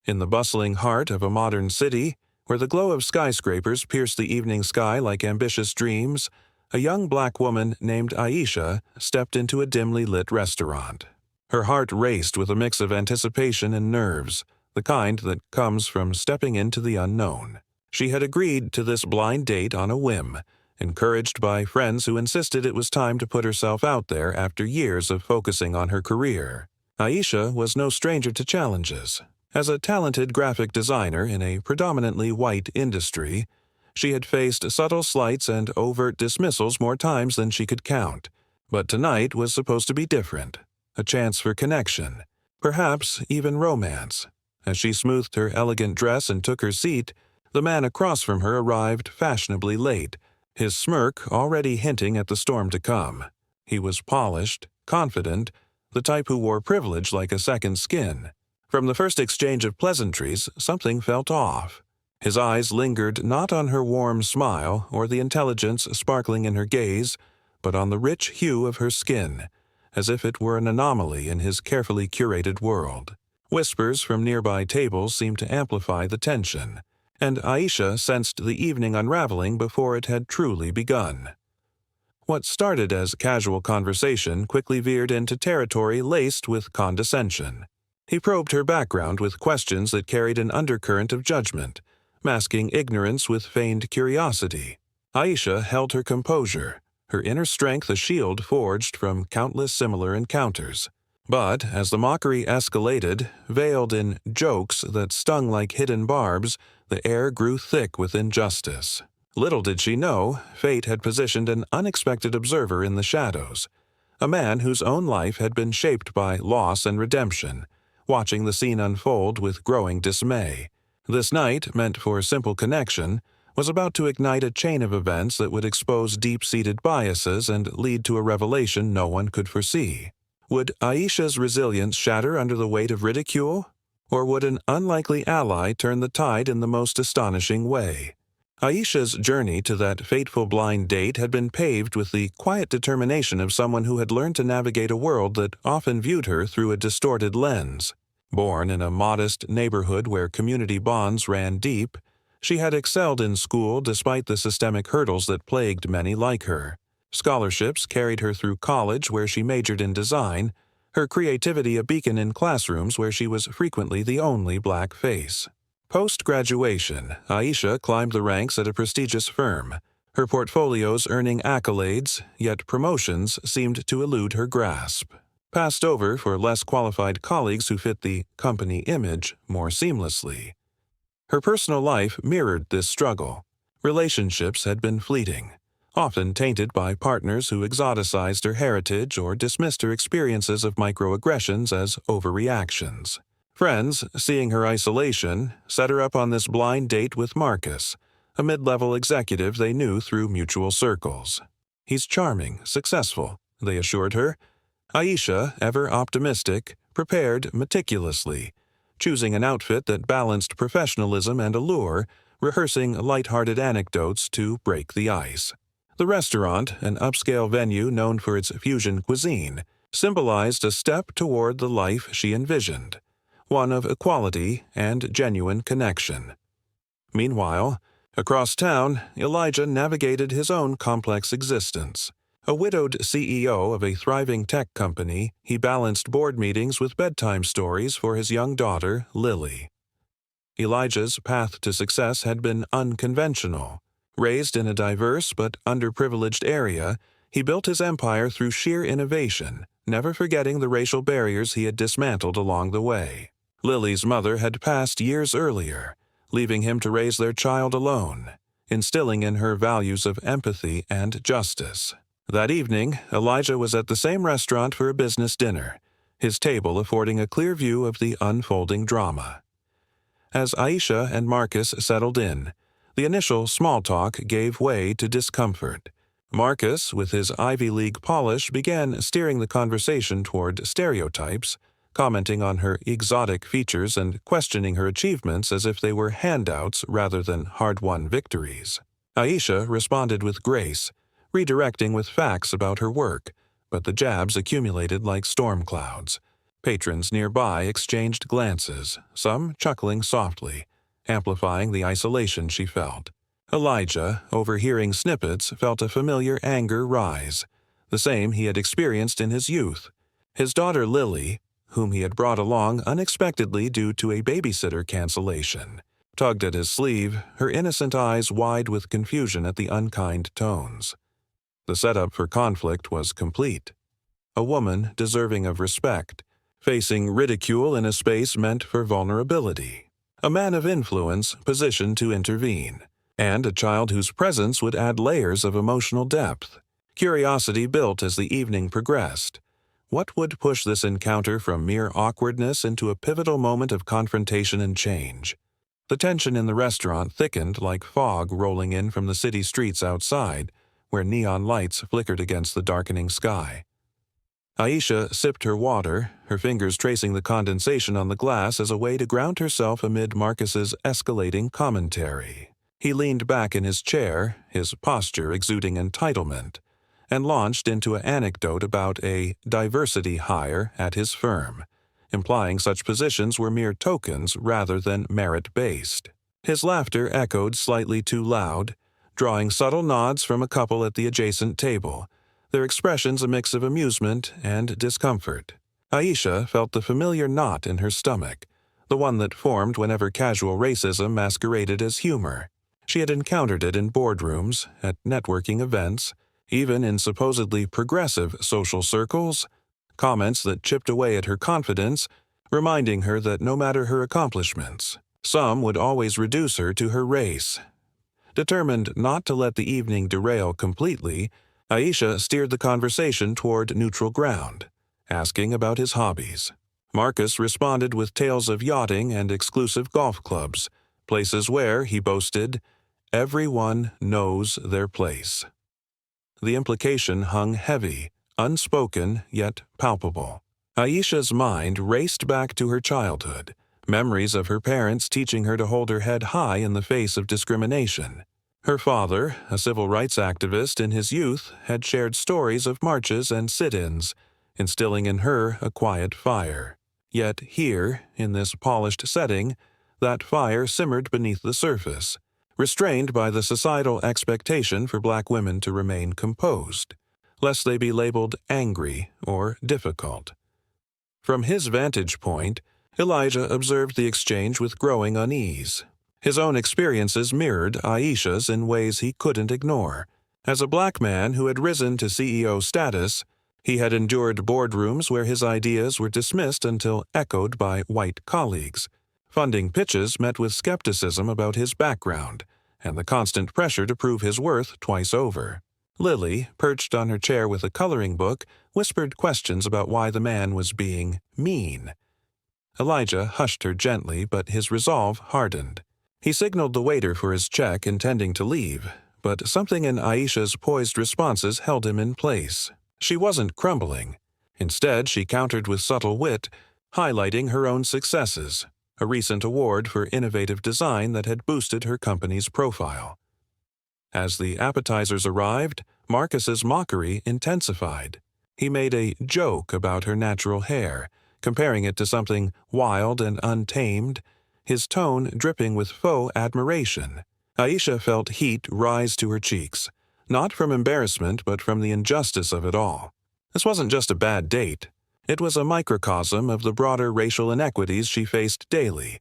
In the bustling heart of a modern city, where the glow of skyscrapers pierced the evening sky like ambitious dreams, a young black woman named Aisha stepped into a dimly lit restaurant. Her heart raced with a mix of anticipation and nerves, the kind that comes from stepping into the unknown. She had agreed to this blind date on a whim, encouraged by friends who insisted it was time to put herself out there after years of focusing on her career. Aisha was no stranger to challenges. As a talented graphic designer in a predominantly white industry, she had faced subtle slights and overt dismissals more times than she could count. But tonight was supposed to be different, a chance for connection, perhaps even romance. As she smoothed her elegant dress and took her seat, the man across from her arrived fashionably late, his smirk already hinting at the storm to come. He was polished, confident, the type who wore privilege like a second skin. From the first exchange of pleasantries, something felt off. His eyes lingered not on her warm smile or the intelligence sparkling in her gaze, but on the rich hue of her skin, as if it were an anomaly in his carefully curated world. Whispers from nearby tables seemed to amplify the tension, and Aisha sensed the evening unraveling before it had truly begun. What started as casual conversation quickly veered into territory laced with condescension. He probed her background with questions that carried an undercurrent of judgment, masking ignorance with feigned curiosity. Aisha held her composure, her inner strength a shield forged from countless similar encounters. But as the mockery escalated, veiled in jokes that stung like hidden barbs, the air grew thick with injustice. Little did she know, fate had positioned an unexpected observer in the shadows, a man whose own life had been shaped by loss and redemption, watching the scene unfold with growing dismay. This night, meant for simple connection, was about to ignite a chain of events that would expose deep-seated biases and lead to a revelation no one could foresee. Would Aisha's resilience shatter under the weight of ridicule? Or would an unlikely ally turn the tide in the most astonishing way? Aisha's journey to that fateful blind date had been paved with the quiet determination of someone who had learned to navigate a world that often viewed her through a distorted lens. Born in a modest neighborhood where community bonds ran deep, she had excelled in school despite the systemic hurdles that plagued many like her. Scholarships carried her through college where she majored in design, her creativity a beacon in classrooms where she was frequently the only black face. Post-graduation, Aisha climbed the ranks at a prestigious firm, her portfolios earning accolades, yet promotions seemed to elude her grasp. Passed over for less qualified colleagues who fit the company image more seamlessly. Her personal life mirrored this struggle. Relationships had been fleeting, often tainted by partners who exoticized her heritage or dismissed her experiences of microaggressions as overreactions. Friends, seeing her isolation, set her up on this blind date with Marcus, a mid-level executive they knew through mutual circles. He's charming, successful, they assured her. Aisha, ever optimistic, prepared meticulously, choosing an outfit that balanced professionalism and allure, rehearsing light-hearted anecdotes to break the ice. The restaurant, an upscale venue known for its fusion cuisine, symbolized a step toward the life she envisioned, one of equality and genuine connection. Meanwhile, across town, Elijah navigated his own complex existence. A widowed CEO of a thriving tech company, he balanced board meetings with bedtime stories for his young daughter, Lily. Elijah's path to success had been unconventional. Raised in a diverse but underprivileged area, he built his empire through sheer innovation, never forgetting the racial barriers he had dismantled along the way. Lily's mother had passed years earlier, leaving him to raise their child alone, instilling in her values of empathy and justice. That evening, Elijah was at the same restaurant for a business dinner, his table affording a clear view of the unfolding drama. As Aisha and Marcus settled in, the initial small talk gave way to discomfort. Marcus, with his Ivy League polish, began steering the conversation toward stereotypes, commenting on her exotic features and questioning her achievements as if they were handouts rather than hard-won victories. Aisha responded with grace, redirecting with facts about her work, but the jabs accumulated like storm clouds. Patrons nearby exchanged glances, some chuckling softly, amplifying the isolation she felt. Elijah, overhearing snippets, felt a familiar anger rise, the same he had experienced in his youth. His daughter Lily, whom he had brought along unexpectedly due to a babysitter cancellation, tugged at his sleeve, her innocent eyes wide with confusion at the unkind tones. The setup for conflict was complete. A woman deserving of respect, facing ridicule in a space meant for vulnerability. A man of influence positioned to intervene, and a child whose presence would add layers of emotional depth. Curiosity built as the evening progressed. What would push this encounter from mere awkwardness into a pivotal moment of confrontation and change? The tension in the restaurant thickened like fog rolling in from the city streets outside, where neon lights flickered against the darkening sky. Aisha sipped her water, her fingers tracing the condensation on the glass as a way to ground herself amid Marcus's escalating commentary. He leaned back in his chair, his posture exuding entitlement, and launched into an anecdote about a diversity hire at his firm, implying such positions were mere tokens rather than merit-based. His laughter echoed slightly too loud, drawing subtle nods from a couple at the adjacent table, their expressions a mix of amusement and discomfort. Aisha felt the familiar knot in her stomach, the one that formed whenever casual racism masqueraded as humor. She had encountered it in boardrooms, at networking events, even in supposedly progressive social circles, comments that chipped away at her confidence, reminding her that no matter her accomplishments, some would always reduce her to her race. Determined not to let the evening derail completely, Aisha steered the conversation toward neutral ground, asking about his hobbies. Marcus responded with tales of yachting and exclusive golf clubs, places where, he boasted, everyone knows their place. The implication hung heavy, unspoken yet palpable. Aisha's mind raced back to her childhood, memories of her parents teaching her to hold her head high in the face of discrimination. Her father, a civil rights activist in his youth, had shared stories of marches and sit-ins, instilling in her a quiet fire. Yet here, in this polished setting, that fire simmered beneath the surface, restrained by the societal expectation for black women to remain composed, lest they be labeled angry or difficult. From his vantage point, Elijah observed the exchange with growing unease. His own experiences mirrored Aisha's in ways he couldn't ignore. As a black man who had risen to CEO status, he had endured boardrooms where his ideas were dismissed until echoed by white colleagues, funding pitches met with skepticism about his background, and the constant pressure to prove his worth twice over. Lily, perched on her chair with a coloring book, whispered questions about why the man was being mean. Elijah hushed her gently, but his resolve hardened. He signaled the waiter for his check, intending to leave, but something in Aisha's poised responses held him in place. She wasn't crumbling. Instead, she countered with subtle wit, highlighting her own successes, a recent award for innovative design that had boosted her company's profile. As the appetizers arrived, Marcus's mockery intensified. He made a joke about her natural hair, comparing it to something wild and untamed, his tone dripping with faux admiration. Aisha felt heat rise to her cheeks, not from embarrassment but from the injustice of it all. This wasn't just a bad date. It was a microcosm of the broader racial inequities she faced daily,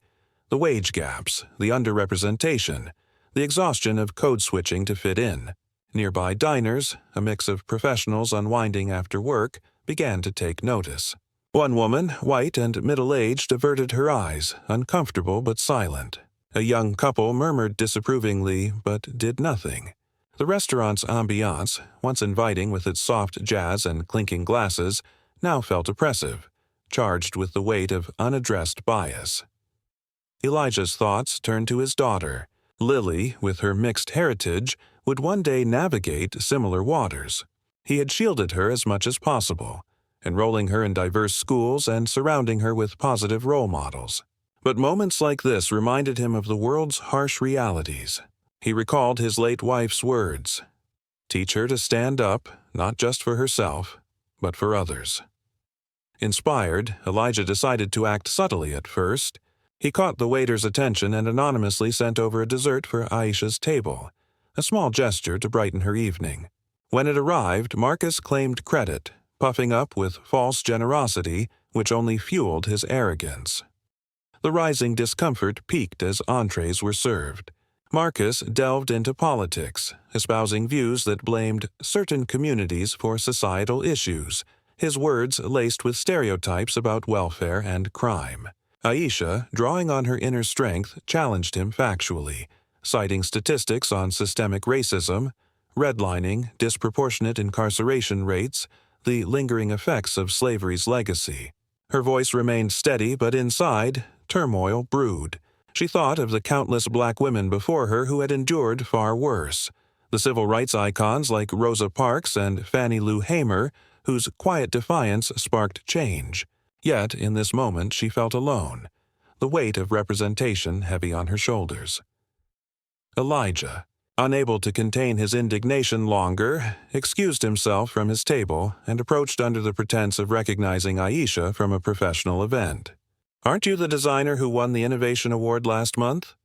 the wage gaps, the underrepresentation, the exhaustion of code switching to fit in. Nearby diners, a mix of professionals unwinding after work, began to take notice. One woman, white and middle-aged, averted her eyes, uncomfortable but silent. A young couple murmured disapprovingly, but did nothing. The restaurant's ambiance, once inviting with its soft jazz and clinking glasses, now felt oppressive, charged with the weight of unaddressed bias. Elijah's thoughts turned to his daughter. Lily, with her mixed heritage, would one day navigate similar waters. He had shielded her as much as possible, enrolling her in diverse schools and surrounding her with positive role models. But moments like this reminded him of the world's harsh realities. He recalled his late wife's words, "Teach her to stand up, not just for herself, but for others." Inspired, Elijah decided to act subtly at first. He caught the waiter's attention and anonymously sent over a dessert for Aisha's table, a small gesture to brighten her evening. When it arrived, Marcus claimed credit, puffing up with false generosity, which only fueled his arrogance. The rising discomfort peaked as entrees were served. Marcus delved into politics, espousing views that blamed certain communities for societal issues, his words laced with stereotypes about welfare and crime. Aisha, drawing on her inner strength, challenged him factually, citing statistics on systemic racism, redlining, disproportionate incarceration rates, the lingering effects of slavery's legacy. Her voice remained steady, but inside, turmoil brewed. She thought of the countless black women before her who had endured far worse, the civil rights icons like Rosa Parks and Fannie Lou Hamer, whose quiet defiance sparked change. Yet, in this moment, she felt alone, the weight of representation heavy on her shoulders. Elijah, unable to contain his indignation longer, excused himself from his table and approached under the pretense of recognizing Aisha from a professional event. "Aren't you the designer who won the Innovation Award last month?"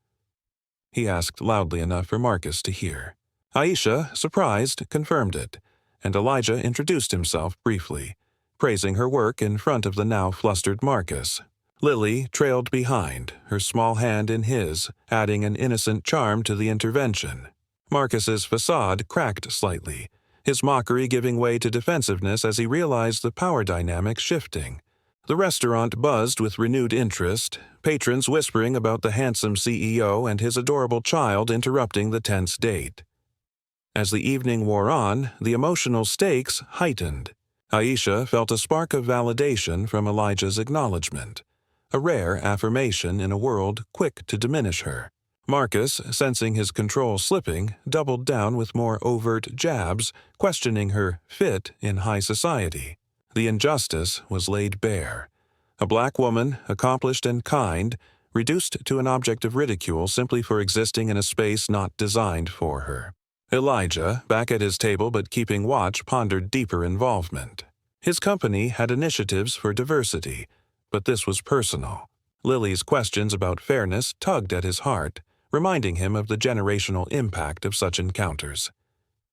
he asked loudly enough for Marcus to hear. Aisha, surprised, confirmed it, and Elijah introduced himself briefly, praising her work in front of the now flustered Marcus. Lily trailed behind, her small hand in his, adding an innocent charm to the intervention. Marcus's facade cracked slightly, his mockery giving way to defensiveness as he realized the power dynamic shifting. The restaurant buzzed with renewed interest, patrons whispering about the handsome CEO and his adorable child interrupting the tense date. As the evening wore on, the emotional stakes heightened. Aisha felt a spark of validation from Elijah's acknowledgement, a rare affirmation in a world quick to diminish her. Marcus, sensing his control slipping, doubled down with more overt jabs, questioning her fit in high society. The injustice was laid bare. A black woman, accomplished and kind, reduced to an object of ridicule simply for existing in a space not designed for her. Elijah, back at his table but keeping watch, pondered deeper involvement. His company had initiatives for diversity, but this was personal. Lily's questions about fairness tugged at his heart, reminding him of the generational impact of such encounters.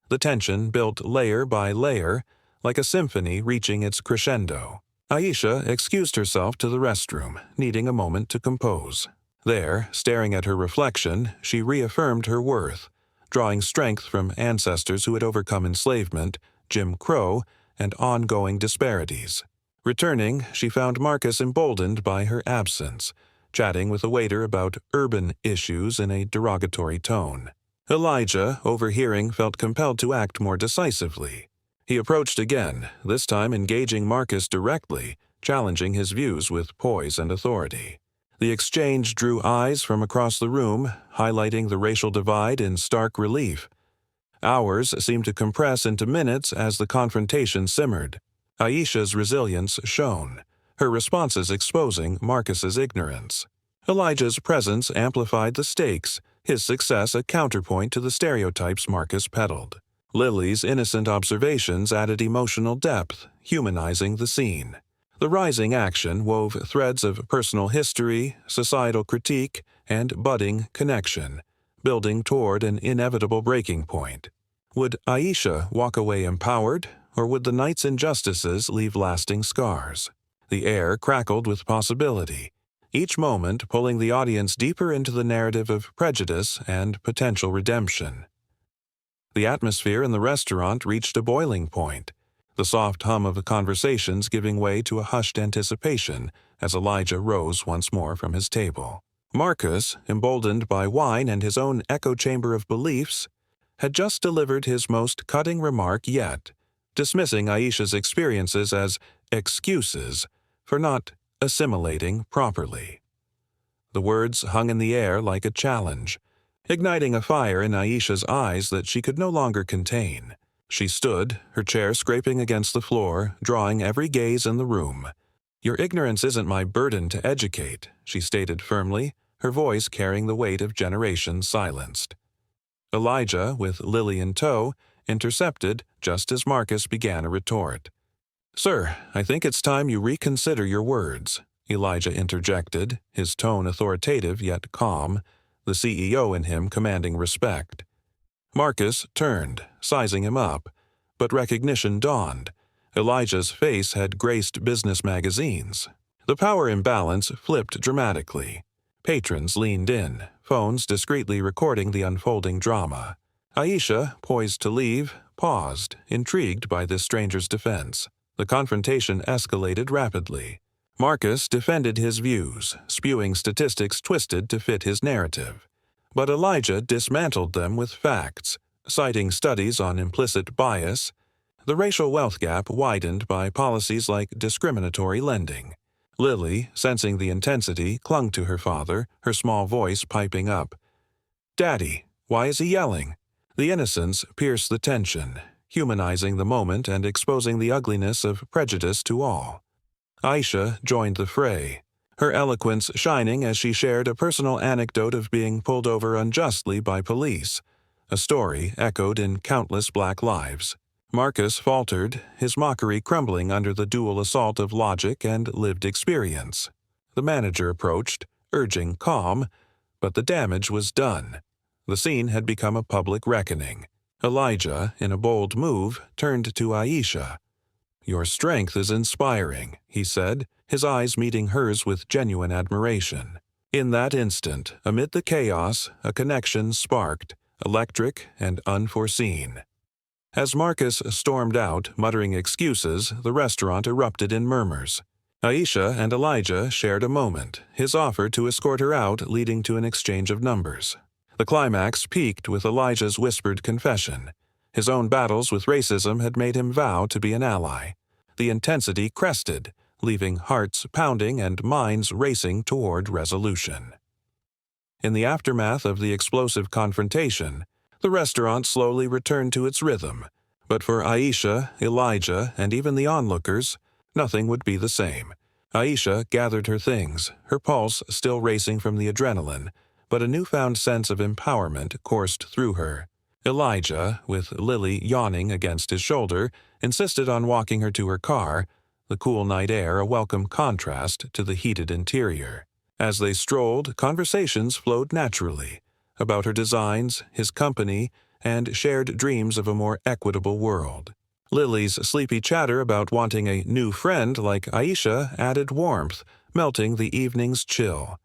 The tension built layer by layer, like a symphony reaching its crescendo. Aisha excused herself to the restroom, needing a moment to compose. There, staring at her reflection, she reaffirmed her worth, drawing strength from ancestors who had overcome enslavement, Jim Crow, and ongoing disparities. Returning, she found Marcus emboldened by her absence, chatting with a waiter about urban issues in a derogatory tone. Elijah, overhearing, felt compelled to act more decisively. He approached again, this time engaging Marcus directly, challenging his views with poise and authority. The exchange drew eyes from across the room, highlighting the racial divide in stark relief. Hours seemed to compress into minutes as the confrontation simmered. Aisha's resilience shone, her responses exposing Marcus's ignorance. Elijah's presence amplified the stakes, his success a counterpoint to the stereotypes Marcus peddled. Lily's innocent observations added emotional depth, humanizing the scene. The rising action wove threads of personal history, societal critique, and budding connection, building toward an inevitable breaking point. Would Aisha walk away empowered, or would the night's injustices leave lasting scars? The air crackled with possibility, each moment pulling the audience deeper into the narrative of prejudice and potential redemption. The atmosphere in the restaurant reached a boiling point, the soft hum of the conversations giving way to a hushed anticipation as Elijah rose once more from his table. Marcus, emboldened by wine and his own echo chamber of beliefs, had just delivered his most cutting remark yet, dismissing Aisha's experiences as excuses for not assimilating properly. The words hung in the air like a challenge, igniting a fire in Aisha's eyes that she could no longer contain. She stood, her chair scraping against the floor, drawing every gaze in the room. "Your ignorance isn't my burden to educate," she stated firmly, her voice carrying the weight of generations silenced. Elijah, with Lily in tow, intercepted just as Marcus began a retort. "Sir, I think it's time you reconsider your words," Elijah interjected, his tone authoritative yet calm, the CEO in him commanding respect. Marcus turned, sizing him up, but recognition dawned. Elijah's face had graced business magazines. The power imbalance flipped dramatically. Patrons leaned in, phones discreetly recording the unfolding drama. Aisha, poised to leave, paused, intrigued by this stranger's defense. The confrontation escalated rapidly. Marcus defended his views, spewing statistics twisted to fit his narrative. But Elijah dismantled them with facts, citing studies on implicit bias. The racial wealth gap widened by policies like discriminatory lending. Lily, sensing the intensity, clung to her father, her small voice piping up. "Daddy, why is he yelling?" The innocence pierced the tension, humanizing the moment and exposing the ugliness of prejudice to all. Aisha joined the fray, her eloquence shining as she shared a personal anecdote of being pulled over unjustly by police, a story echoed in countless black lives. Marcus faltered, his mockery crumbling under the dual assault of logic and lived experience. The manager approached, urging calm, but the damage was done. The scene had become a public reckoning. Elijah, in a bold move, turned to Aisha. "Your strength is inspiring," he said, his eyes meeting hers with genuine admiration. In that instant, amid the chaos, a connection sparked, electric and unforeseen. As Marcus stormed out, muttering excuses, the restaurant erupted in murmurs. Aisha and Elijah shared a moment, his offer to escort her out leading to an exchange of numbers. The climax peaked with Elijah's whispered confession. His own battles with racism had made him vow to be an ally. The intensity crested, leaving hearts pounding and minds racing toward resolution. In the aftermath of the explosive confrontation, the restaurant slowly returned to its rhythm, but for Aisha, Elijah, and even the onlookers, nothing would be the same. Aisha gathered her things, her pulse still racing from the adrenaline, but a newfound sense of empowerment coursed through her. Elijah, with Lily yawning against his shoulder, insisted on walking her to her car, the cool night air a welcome contrast to the heated interior. As they strolled, conversations flowed naturally, about her designs, his company, and shared dreams of a more equitable world. Lily's sleepy chatter about wanting a new friend like Aisha added warmth, melting the evening's chill.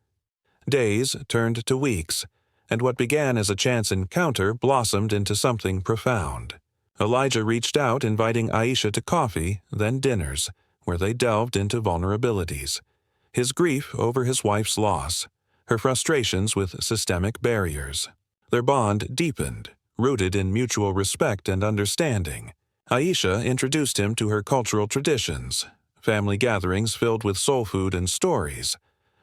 Days turned to weeks, and what began as a chance encounter blossomed into something profound. Elijah reached out, inviting Aisha to coffee, then dinners, where they delved into vulnerabilities. His grief over his wife's loss, her frustrations with systemic barriers. Their bond deepened, rooted in mutual respect and understanding. Aisha introduced him to her cultural traditions, family gatherings filled with soul food and stories,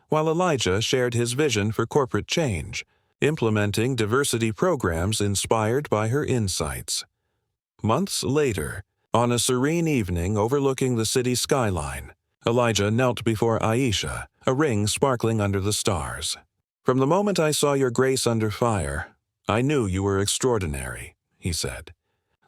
while Elijah shared his vision for corporate change, implementing diversity programs inspired by her insights. Months later, on a serene evening overlooking the city skyline, Elijah knelt before Aisha, a ring sparkling under the stars. "From the moment I saw your grace under fire, I knew you were extraordinary," he said.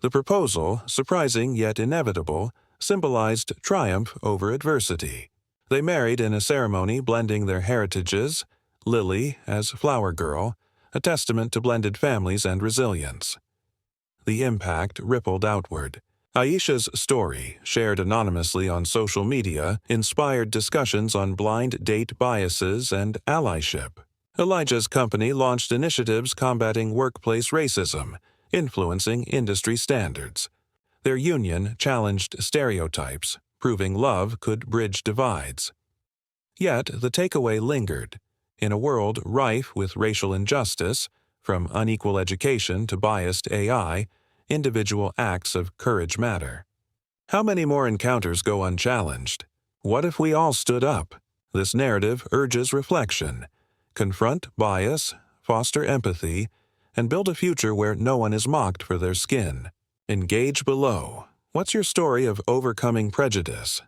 The proposal, surprising yet inevitable, symbolized triumph over adversity. They married in a ceremony blending their heritages, Lily as flower girl, a testament to blended families and resilience. The impact rippled outward. Aisha's story, shared anonymously on social media, inspired discussions on blind date biases and allyship. Elijah's company launched initiatives combating workplace racism, influencing industry standards. Their union challenged stereotypes, proving love could bridge divides. Yet the takeaway lingered. In a world rife with racial injustice, from unequal education to biased AI, individual acts of courage matter. How many more encounters go unchallenged? What if we all stood up? This narrative urges reflection. Confront bias, foster empathy, and build a future where no one is mocked for their skin. Engage below. What's your story of overcoming prejudice?